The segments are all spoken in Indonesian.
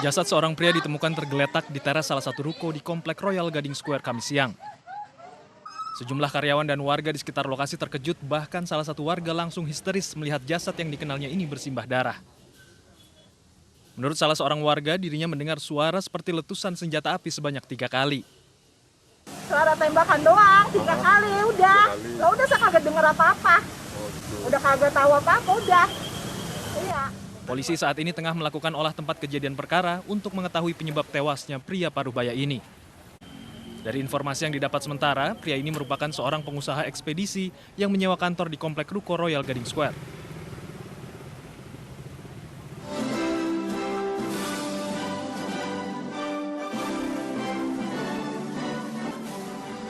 Jasad seorang pria ditemukan tergeletak di teras salah satu ruko di Komplek Royal Gading Square Kamis siang. Sejumlah karyawan dan warga di sekitar lokasi terkejut, bahkan salah satu warga langsung histeris melihat jasad yang dikenalnya ini bersimbah darah. Menurut salah seorang warga, dirinya mendengar suara seperti letusan senjata api sebanyak 3 kali. Suara tembakan doang, 3 kali, udah. Lah udah saya kagak denger apa-apa. Udah kagak tahu apa-apa, udah. Iya. Polisi saat ini tengah melakukan olah tempat kejadian perkara untuk mengetahui penyebab tewasnya pria parubaya ini. Dari informasi yang didapat sementara, pria ini merupakan seorang pengusaha ekspedisi yang menyewa kantor di Komplek Ruko Royal Gading Square.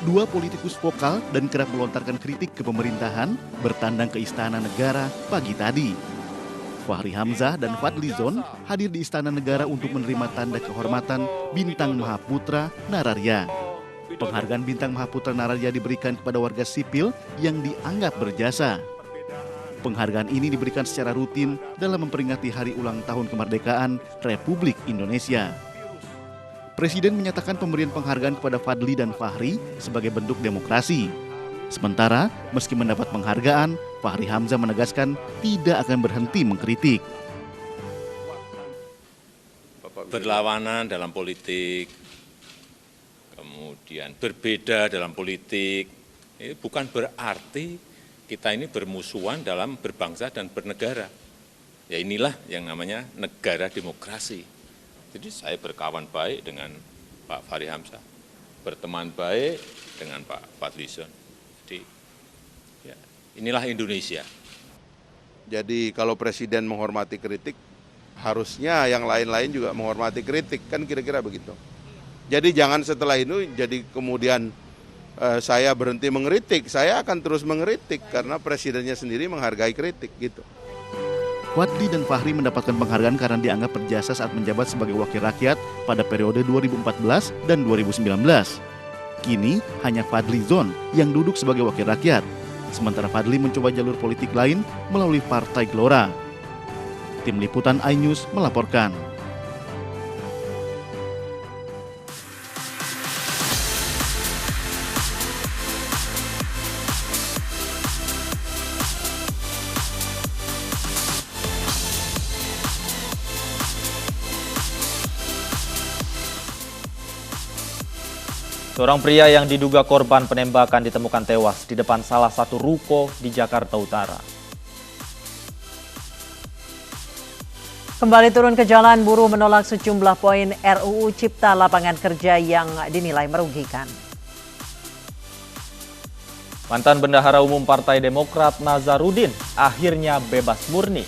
Dua politikus vokal dan kerap melontarkan kritik ke pemerintahan bertandang ke Istana Negara pagi tadi. Fahri Hamzah dan Fadlizon hadir di Istana Negara untuk menerima tanda kehormatan Bintang Mahaputra Nararya. Penghargaan Bintang Mahaputra Nararya diberikan kepada warga sipil yang dianggap berjasa. Penghargaan ini diberikan secara rutin dalam memperingati hari ulang tahun kemerdekaan Republik Indonesia. Presiden menyatakan pemberian penghargaan kepada Fadli dan Fahri sebagai bentuk demokrasi. Sementara, meski mendapat penghargaan, Fahri Hamzah menegaskan tidak akan berhenti mengkritik. Berlawanan dalam politik, kemudian berbeda dalam politik, ini bukan berarti kita ini bermusuhan dalam berbangsa dan bernegara. Ya inilah yang namanya negara demokrasi. Jadi saya berkawan baik dengan Pak Fahri Hamzah, berteman baik dengan Pak Fadlizon. Jadi ya, inilah Indonesia. Jadi kalau Presiden menghormati kritik, harusnya yang lain-lain juga menghormati kritik, kan kira-kira begitu. Jadi jangan setelah itu jadi kemudian saya berhenti mengkritik, saya akan terus mengkritik karena Presidennya sendiri menghargai kritik gitu. Fadli dan Fahri mendapatkan penghargaan karena dianggap berjasa saat menjabat sebagai wakil rakyat pada periode 2014 dan 2019. Kini hanya Fadlizon yang duduk sebagai wakil rakyat, sementara Fadli mencoba jalur politik lain melalui Partai Gelora. Tim Liputan iNews melaporkan. Seorang pria yang diduga korban penembakan ditemukan tewas di depan salah satu ruko di Jakarta Utara. Kembali turun ke jalan, buruh menolak sejumlah poin RUU Cipta Lapangan Kerja yang dinilai merugikan. Mantan Bendahara Umum Partai Demokrat Nazarudin akhirnya bebas murni.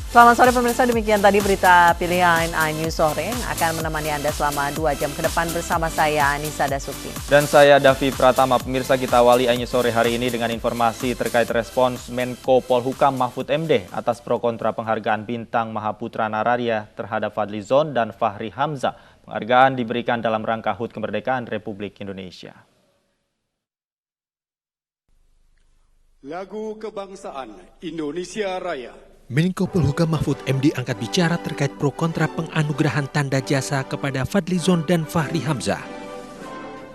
Selamat sore pemirsa, demikian tadi berita pilihan iNews sore akan menemani Anda selama 2 jam ke depan bersama saya Anissa Dasuki. Dan saya Davi Pratama. Pemirsa, kita awali iNews sore hari ini dengan informasi terkait respons Menko Polhukam Mahfud MD atas pro kontra penghargaan Bintang Mahaputra Nararya terhadap Fadlizon dan Fahri Hamzah. Penghargaan diberikan dalam rangka HUT Kemerdekaan Republik Indonesia. Lagu Kebangsaan Indonesia Raya. Menko Polhukam Mahfud MD angkat bicara terkait pro kontra penganugerahan tanda jasa kepada Fadlizon dan Fahri Hamzah.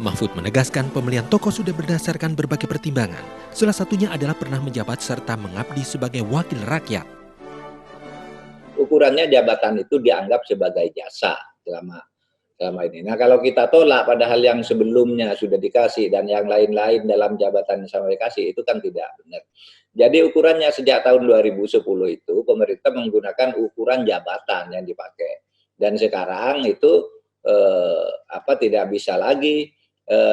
Mahfud menegaskan pemilihan tokoh sudah berdasarkan berbagai pertimbangan. Salah satunya adalah pernah menjabat serta mengabdi sebagai wakil rakyat. Ukurannya jabatan itu dianggap sebagai jasa selama ini. Nah kalau kita tolak padahal yang sebelumnya sudah dikasih dan yang lain-lain dalam jabatan yang sama dikasih, itu kan tidak benar. Jadi ukurannya sejak tahun 2010 itu pemerintah menggunakan ukuran jabatan yang dipakai. Dan sekarang itu tidak bisa lagi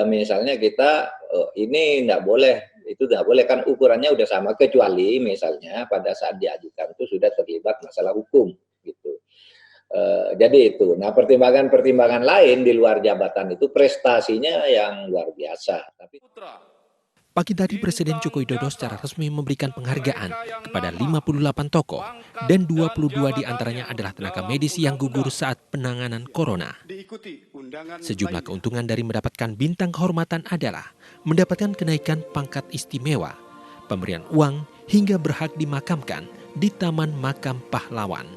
misalnya kita ini tidak boleh, itu tidak boleh, kan ukurannya udah sama, kecuali misalnya pada saat diajukan itu sudah terlibat masalah hukum gitu. Jadi itu. Nah, pertimbangan-pertimbangan lain di luar jabatan itu prestasinya yang luar biasa. Tapi Pagi tadi Presiden Joko Widodo secara resmi memberikan penghargaan kepada 58 tokoh dan 22 diantaranya adalah tenaga medis yang gugur saat penanganan corona. Sejumlah keuntungan dari mendapatkan bintang kehormatan adalah mendapatkan kenaikan pangkat istimewa, pemberian uang, hingga berhak dimakamkan di Taman Makam Pahlawan.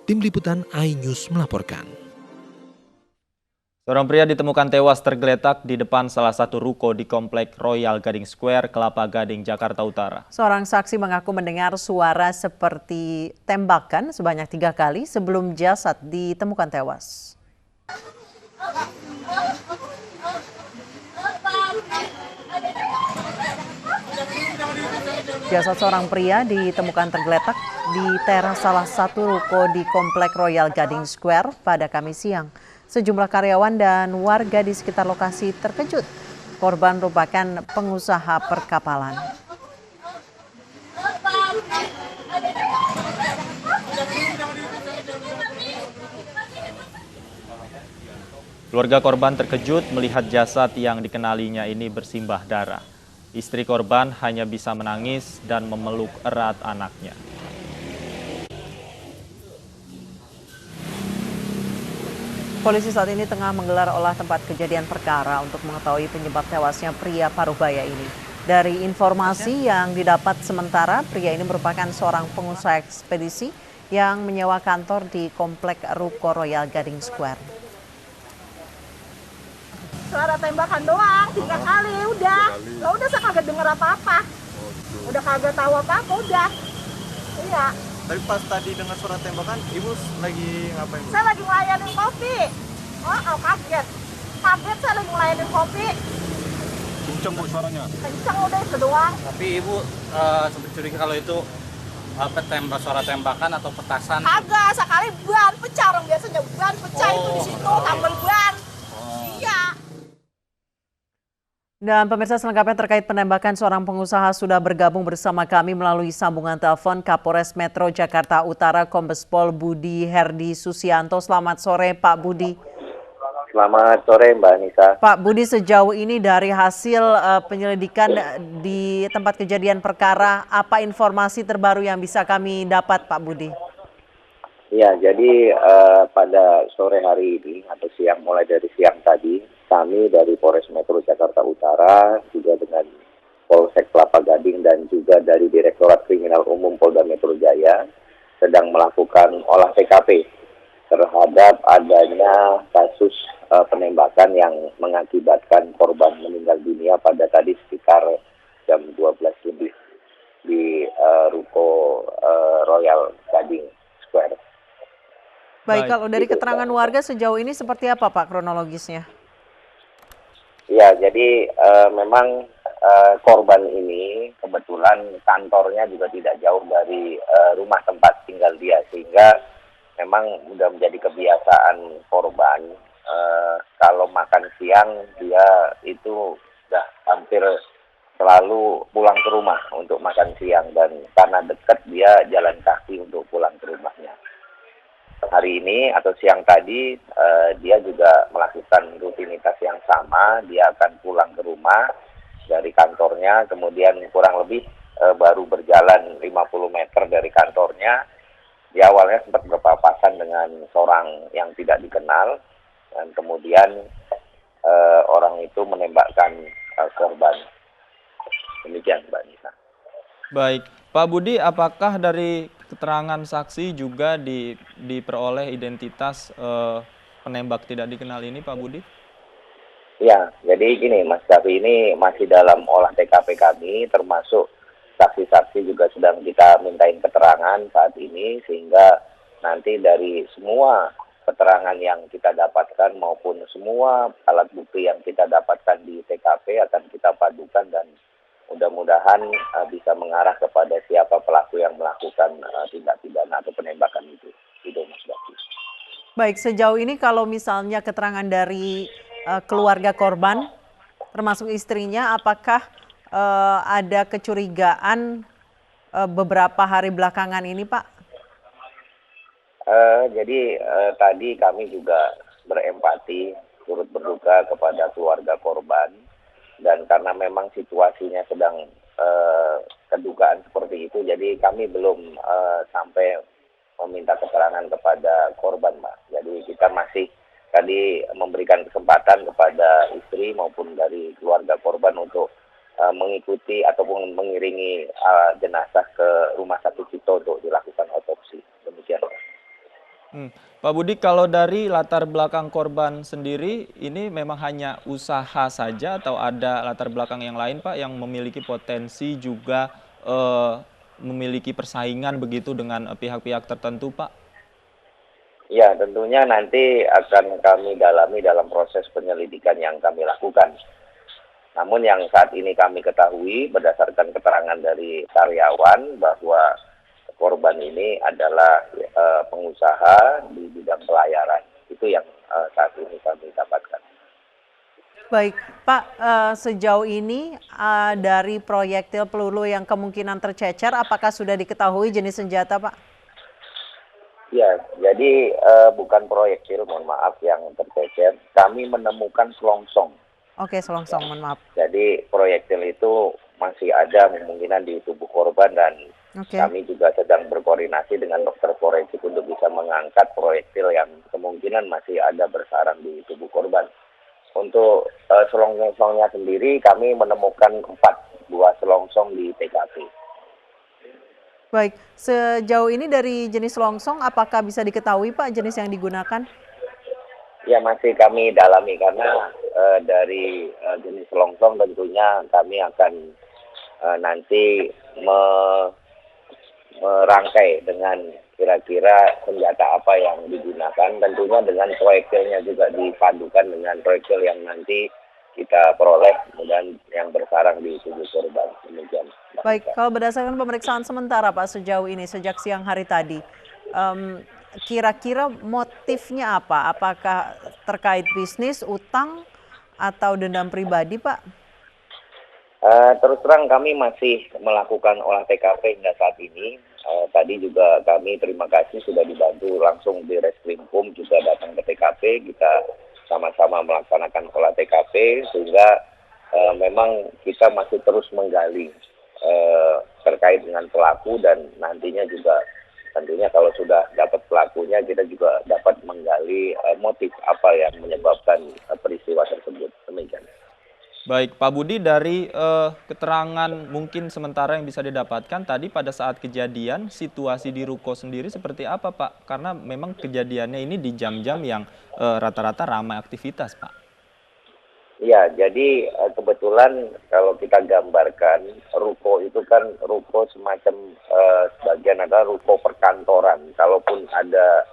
Tim Liputan iNews melaporkan. Seorang pria ditemukan tewas tergeletak di depan salah satu ruko di Komplek Royal Gading Square, Kelapa Gading, Jakarta Utara. Seorang saksi mengaku mendengar suara seperti tembakan sebanyak 3 kali sebelum jasad ditemukan tewas. Jasad seorang pria ditemukan tergeletak di teras salah satu ruko di Komplek Royal Gading Square pada Kamis siang. Sejumlah karyawan dan warga di sekitar lokasi terkejut. Korban merupakan pengusaha perkapalan. Keluarga korban terkejut melihat jasad yang dikenalinya ini bersimbah darah. Istri korban hanya bisa menangis dan memeluk erat anaknya. Polisi saat ini tengah menggelar olah tempat kejadian perkara untuk mengetahui penyebab tewasnya pria parubaya ini. Dari informasi yang didapat sementara, pria ini merupakan seorang pengusaha ekspedisi yang menyewa kantor di Komplek Ruko Royal Gading Square. Suara tembakan doang, 3 kali udah. Lo udah saya kagak denger apa-apa. Udah kagak tahu apa-apa udah. Iya. Tapi pas tadi dengar suara tembakan, Ibu lagi ngapain? Bu? Saya lagi ngelayanin kopi. Oh, kaget. Kaget saya lagi ngelayanin kopi. Kenceng Bu suaranya? Kenceng udah itu doang. Tapi Ibu sempat curiga kalau itu suara tembakan atau petasan? Kagak, sekali ban pecah. Orang biasanya ban pecah itu di situ, tambal ban. Iya. Dan pemirsa, selengkapnya terkait penembakan seorang pengusaha sudah bergabung bersama kami melalui sambungan telepon Kapolres Metro Jakarta Utara Kombes Pol Budi Herdi Susianto. Selamat sore Pak Budi. Selamat sore Mbak Nisa. Pak Budi, sejauh ini dari hasil penyelidikan di tempat kejadian perkara, apa informasi terbaru yang bisa kami dapat Pak Budi? Ya, jadi pada sore hari ini atau siang, mulai dari siang tadi, kami dari Polres Metro Jakarta Utara juga dengan Polsek Kelapa Gading dan juga dari Direktorat Kriminal Umum Polda Metro Jaya sedang melakukan olah TKP terhadap adanya kasus penembakan yang mengakibatkan korban meninggal dunia pada tadi sekitar jam 12 lebih di ruko Royal Gading Square. Baik, kalau dari keterangan warga sejauh ini seperti apa Pak kronologisnya? Ya, jadi memang korban ini kebetulan kantornya juga tidak jauh dari rumah tempat tinggal dia, sehingga memang sudah menjadi kebiasaan korban kalau makan siang dia itu sudah hampir selalu pulang ke rumah untuk makan siang, dan karena dekat dia jalan kaki untuk pulang ke rumahnya. Hari ini atau siang tadi dia juga melakukan rutinitas yang sama. Dia akan pulang ke rumah dari kantornya, kemudian kurang lebih baru berjalan 50 meter dari kantornya. Dia awalnya sempat berpapasan dengan seorang yang tidak dikenal, dan kemudian orang itu menembakkan korban. Demikian Mbak Nisa. Baik, Pak Budi, apakah dari keterangan saksi juga diperoleh identitas penembak tidak dikenal ini, Pak Budi? Ya, jadi gini Mas Kavi, ini masih dalam olah TKP kami, termasuk saksi-saksi juga sedang kita mintain keterangan saat ini, sehingga nanti dari semua keterangan yang kita dapatkan maupun semua alat bukti yang kita dapatkan di TKP akan kita padukan dan mudah-mudahan bisa mengarah kepada siapa pelaku yang melakukan tindak pidana atau penembakan itu. Itu Mas Bakti. Baik, sejauh ini kalau misalnya keterangan dari keluarga korban, termasuk istrinya, apakah ada kecurigaan beberapa hari belakangan ini, Pak? Jadi tadi kami juga berempati, turut berduka kepada keluarga korban. Dan karena memang situasinya sedang kedugaan seperti itu, jadi kami belum sampai meminta keterangan kepada korban, Mbak. Jadi kita masih tadi memberikan kesempatan kepada istri maupun dari keluarga korban untuk mengikuti ataupun mengiringi jenazah ke Rumah Sakit Cipto untuk dilakukan otopsi. Demikian. Pak Budi, kalau dari latar belakang korban sendiri, ini memang hanya usaha saja atau ada latar belakang yang lain, Pak, yang memiliki potensi juga memiliki persaingan begitu dengan pihak-pihak tertentu, Pak? Ya, tentunya nanti akan kami dalami dalam proses penyelidikan yang kami lakukan. Namun yang saat ini kami ketahui berdasarkan keterangan dari karyawan bahwa korban ini adalah pengusaha di bidang pelayaran. Itu yang saat ini kami dapatkan. Baik, Pak, sejauh ini dari proyektil peluru yang kemungkinan tercecer, apakah sudah diketahui jenis senjata, Pak? Ya, jadi bukan proyektil, mohon maaf, yang tercecer. Kami menemukan selongsong. Oke, selongsong, mohon maaf. Jadi proyektil itu masih ada kemungkinan di tubuh korban dan kami juga sedang berkoordinasi dengan dokter forensik untuk bisa mengangkat proyektil yang kemungkinan masih ada bersarang di tubuh korban. Untuk selongsongnya sendiri kami menemukan 4 buah selongsong di TKP. Baik, sejauh ini dari jenis selongsong apakah bisa diketahui, Pak, jenis yang digunakan? Ya, masih kami dalami karena dari jenis selongsong tentunya kami akan nanti merangkai dengan kira-kira senjata apa yang digunakan, tentunya dengan proyektilnya juga dipadukan dengan proyektil yang nanti kita peroleh kemudian yang bersarang di tubuh korban. Demikian. Baik, kalau berdasarkan pemeriksaan sementara, Pak, sejauh ini sejak siang hari tadi, kira-kira motifnya apa? Apakah terkait bisnis, utang, atau dendam pribadi, Pak? Terus terang kami masih melakukan olah TKP hingga saat ini. Tadi juga kami terima kasih sudah dibantu langsung di Reskrimkum juga datang ke TKP. Kita sama-sama melaksanakan olah TKP sehingga memang kita masih terus menggali terkait dengan pelaku dan nantinya juga tentunya kalau sudah dapat pelakunya kita juga dapat menggali motif apa yang menyebabkan peristiwa tersebut. Demikian. Baik, Pak Budi, dari keterangan mungkin sementara yang bisa didapatkan tadi pada saat kejadian, situasi di ruko sendiri seperti apa, Pak? Karena memang kejadiannya ini di jam-jam yang rata-rata ramai aktivitas, Pak. Ya, jadi kebetulan kalau kita gambarkan, ruko itu kan ruko semacam sebagian adalah ruko perkantoran. Kalaupun ada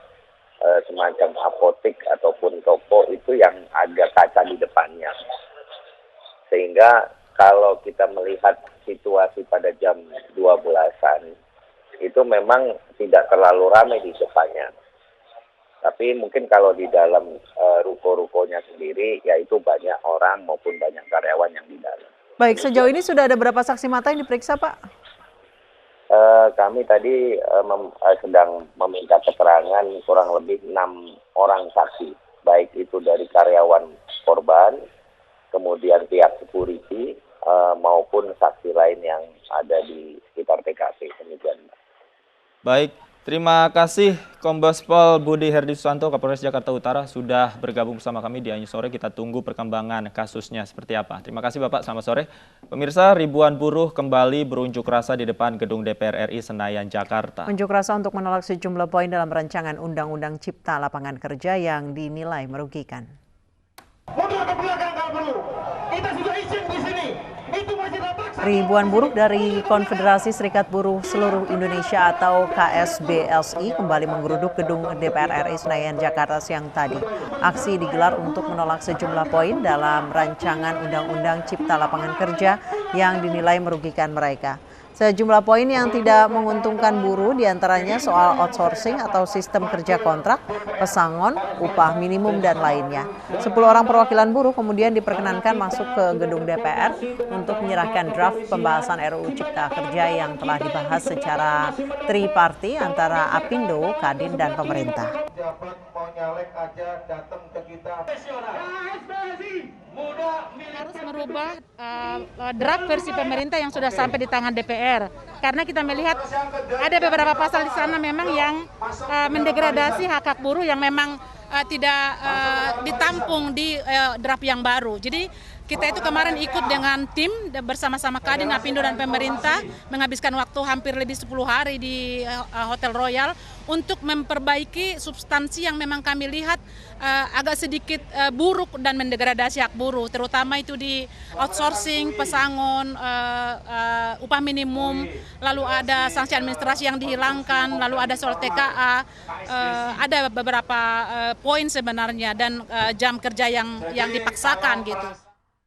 semacam apotek ataupun toko itu yang ada kaca di depannya. Sehingga kalau kita melihat situasi pada jam 12-an, itu memang tidak terlalu ramai di depannya. Tapi mungkin kalau di dalam ruko-rukonya sendiri, yaitu banyak orang maupun banyak karyawan yang di dalam. Baik, sejauh ini sudah ada berapa saksi mata yang diperiksa, Pak? Kami tadi sedang meminta keterangan kurang lebih 6 orang saksi. Baik itu dari karyawan korban, kemudian pihak security maupun saksi lain yang ada di sekitar TKP. Demikian. Baik, terima kasih Kombes Pol Budi Herdisusanto, Kapolres Jakarta Utara sudah bergabung bersama kami di Anju Sore. Kita tunggu perkembangan kasusnya seperti apa. Terima kasih Bapak, selamat sore. Pemirsa, ribuan buruh kembali berunjuk rasa di depan gedung DPR RI Senayan, Jakarta. Unjuk rasa untuk menolak sejumlah poin dalam rancangan Undang-Undang Cipta Lapangan Kerja yang dinilai merugikan. Mundur ke belakang kalau perlu. Kita sudah izin di sini. Itu masih datang. Ribuan buruh dari Konfederasi Serikat Buruh Seluruh Indonesia atau KSBSI kembali menggeruduk gedung DPR RI Senayan, Jakarta siang tadi. Aksi digelar untuk menolak sejumlah poin dalam rancangan Undang-Undang Cipta Lapangan Kerja yang dinilai merugikan mereka. Sejumlah poin yang tidak menguntungkan buruh diantaranya soal outsourcing atau sistem kerja kontrak, pesangon, upah minimum, dan lainnya. 10 orang perwakilan buruh kemudian diperkenankan masuk ke gedung DPR untuk menyerahkan draft pembahasan RUU Cipta Kerja yang telah dibahas secara triparti antara Apindo, Kadin, dan pemerintah. jabat mau nyalek aja datang ke kita. Harus merubah draft versi pemerintah yang sudah sampai di tangan DPR. Karena kita melihat ada beberapa pasal di sana memang yang mendegradasi hak-hak buruh yang memang tidak ditampung di draft yang baru. Jadi kita itu kemarin ikut dengan tim bersama-sama Kadin, Apindo, dan pemerintah menghabiskan waktu hampir lebih 10 hari di Hotel Royal untuk memperbaiki substansi yang memang kami lihat agak sedikit buruk dan mendegradasi hak buruh, terutama itu di outsourcing, pesangon, upah minimum, lalu ada sanksi administrasi yang dihilangkan, lalu ada soal TKA, ada beberapa poin sebenarnya dan jam kerja yang dipaksakan gitu.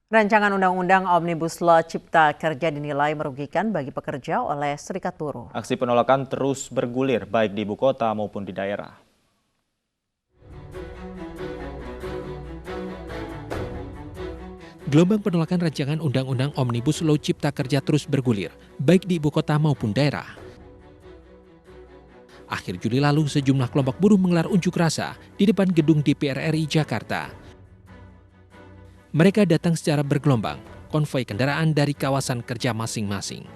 Rancangan Undang-Undang Omnibus Law Cipta Kerja dinilai merugikan bagi pekerja oleh Serikat Buruh. Aksi penolakan terus bergulir baik di ibu kota maupun di daerah. Gelombang penolakan rancangan Undang-Undang Omnibus Law Cipta Kerja terus bergulir, baik di ibu kota maupun daerah. Akhir Juli lalu, sejumlah kelompok buruh menggelar unjuk rasa di depan gedung DPR RI Jakarta. Mereka datang secara bergelombang, konvoi kendaraan dari kawasan kerja masing-masing.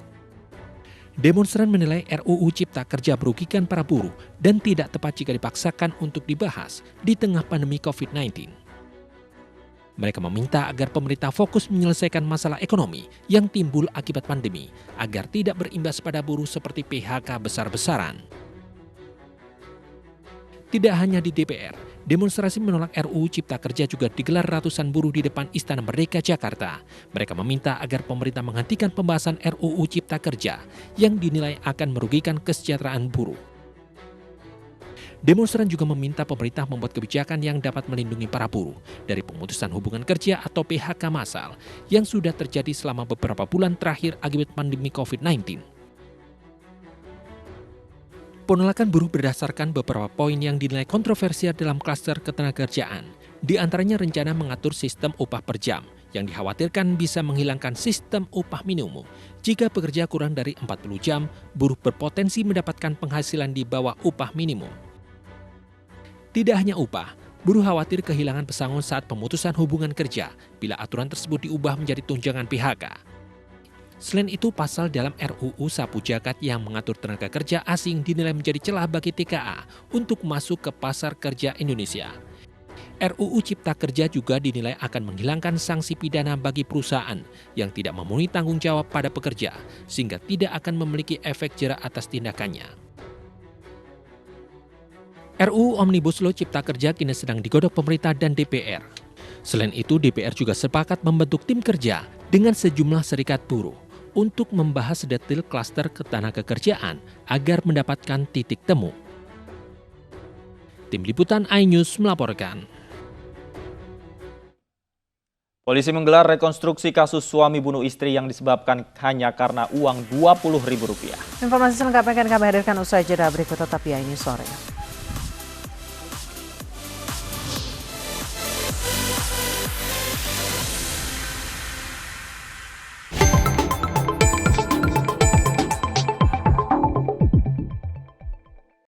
Demonstran menilai RUU Cipta Kerja merugikan para buruh dan tidak tepat jika dipaksakan untuk dibahas di tengah pandemi COVID-19. Mereka meminta agar pemerintah fokus menyelesaikan masalah ekonomi yang timbul akibat pandemi agar tidak berimbas pada buruh seperti PHK besar-besaran. Tidak hanya di DPR, demonstrasi menolak RUU Cipta Kerja juga digelar ratusan buruh di depan Istana Merdeka Jakarta. Mereka meminta agar pemerintah menghentikan pembahasan RUU Cipta Kerja yang dinilai akan merugikan kesejahteraan buruh. Demonstran juga meminta pemerintah membuat kebijakan yang dapat melindungi para buruh dari pemutusan hubungan kerja atau PHK massal yang sudah terjadi selama beberapa bulan terakhir akibat pandemi COVID-19. Penolakan buruh berdasarkan beberapa poin yang dinilai kontroversial dalam klaster ketenagakerjaan. Di antaranya rencana mengatur sistem upah per jam yang dikhawatirkan bisa menghilangkan sistem upah minimum. Jika pekerja kurang dari 40 jam, buruh berpotensi mendapatkan penghasilan di bawah upah minimum. Tidak hanya upah, buruh khawatir kehilangan pesangon saat pemutusan hubungan kerja bila aturan tersebut diubah menjadi tunjangan PHK. Selain itu, pasal dalam RUU Sapu Jagat yang mengatur tenaga kerja asing dinilai menjadi celah bagi TKA untuk masuk ke pasar kerja Indonesia. RUU Cipta Kerja juga dinilai akan menghilangkan sanksi pidana bagi perusahaan yang tidak memenuhi tanggung jawab pada pekerja, sehingga tidak akan memiliki efek jera atas tindakannya. RUU Omnibus Law Cipta Kerja kini sedang digodok pemerintah dan DPR. Selain itu, DPR juga sepakat membentuk tim kerja dengan sejumlah serikat buruh untuk membahas detail klaster ketenagakerjaan agar mendapatkan titik temu. Tim Liputan iNews melaporkan. Polisi menggelar rekonstruksi kasus suami bunuh istri yang disebabkan hanya karena uang Rp20.000. Informasi selengkapnya akan kami hadirkan usai jeda berikut, tetap di iNews Sore.